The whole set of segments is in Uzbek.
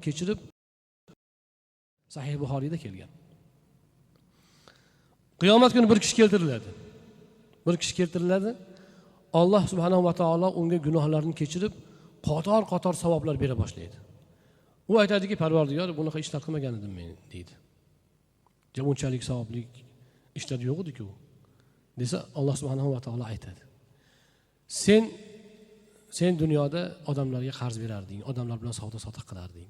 kechirib Sahih Buxoriyda kelgan. Qiyomat kuni bir kishi keltiriladi. Alloh subhanahu va taolo unga gunohlarini kechirib, qator savoblar bera boshlaydi. U aytadiki, Parvardigor, bunaqa ishlar qilmagan edim men, deydi. Bunchalik savobli ishlar yo'q edi-ku. Desa, Alloh subhanahu va taolo aytadi. Sen dunyoda odamlarga qarz berarding, odamlar bilan savdo-sotiq qilarding.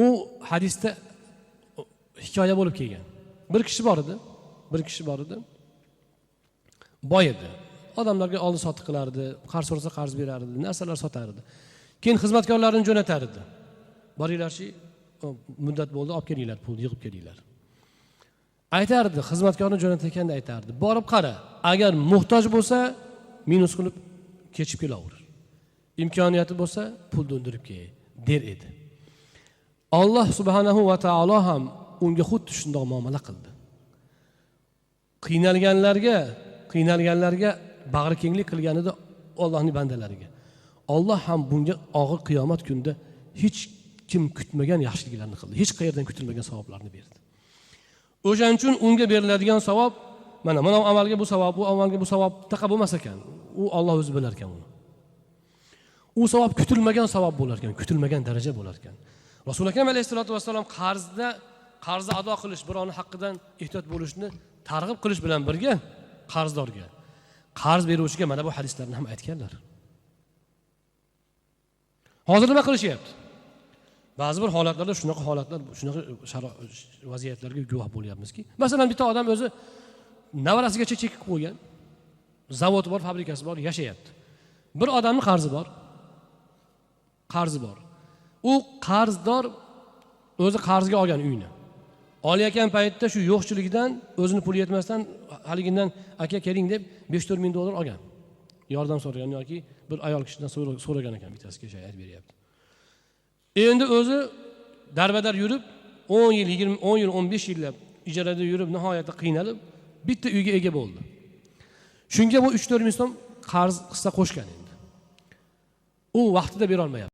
U hadisda hikoya bo'lib kelgan. Bir kishi bor edi. Boy edi. Odamlarga oldi-sotdi qilardi, qarz so'rasa qarz berardi, narsalar sotardi. Keyin xizmatkorlarini jo'natardi. Boringlar-chi, muddat bo'ldi, olib kelinglar, pulni yig'ib kelinglar. Aytardi, xizmatkorni jo'natayotganda aytardi. Borib qara, agar muhtoj bo'lsa, minus qilib kechib kelaver. Imkoniyati bo'lsa, pulni undirib kel, der edi. Alloh subhanahu va taolo ham unga xuddi shunday muomala qildi. Qiynalganlarga bag'rikenglik qilganida Allohning bandalariga. Alloh ham bunga og'ir qiyomat kunida hech kim kutmagan yaxshiliklarni qildi. Hech qayerdan kutilmagan savoblarni berdi. O'shaning uchun unga beriladigan savob mana amalga bu savob, bu amalga bu savob taqa bo'lmas ekan. U Alloh o'zi bilar ekan uni. U savob kutilmagan savob bo'lar ekan, kutilmagan daraja bo'lar ekan. Rasul akram alayhisolatu vassalom qarzni ado qilish, birovning haqqidan ehtiyot bo'lishni targ'ib qilish bilan birga qarzdorga, qarz beruvchiga mana bu hadislarni ham aytganlar. Hozir nima qilishyapti? Ba'zi bir holatlarda shunaqa vaziyatlarga guvoh bo'lyapmizki, masalan, bitta odam o'zi navarasigacha chekib qo'ygan, zavodi bor, fabrikasi bor, yashayapti. Bir odamning qarzi bor. U qarzdor o'zi qarzga olgan uyni. Olayotgan paytda shu yo'qchilikdan, o'zini puli yetmasdan haligindan aka keling deb 5-4 ming dollar olgan. Yordam so'ragan yoki bir ayol kishidan so'ragan ekan, bittasiga aytib beryapti. Endi o'zi darbadar yurib, 10 yil, 15 yillab ijarada yurib, nihoyatda qiynalib, bitta uyga ega bo'ldi. Shunga bu 3-4 ming so'm qarz qissa qo'shgan endi. U vaqtida bera olmayapti.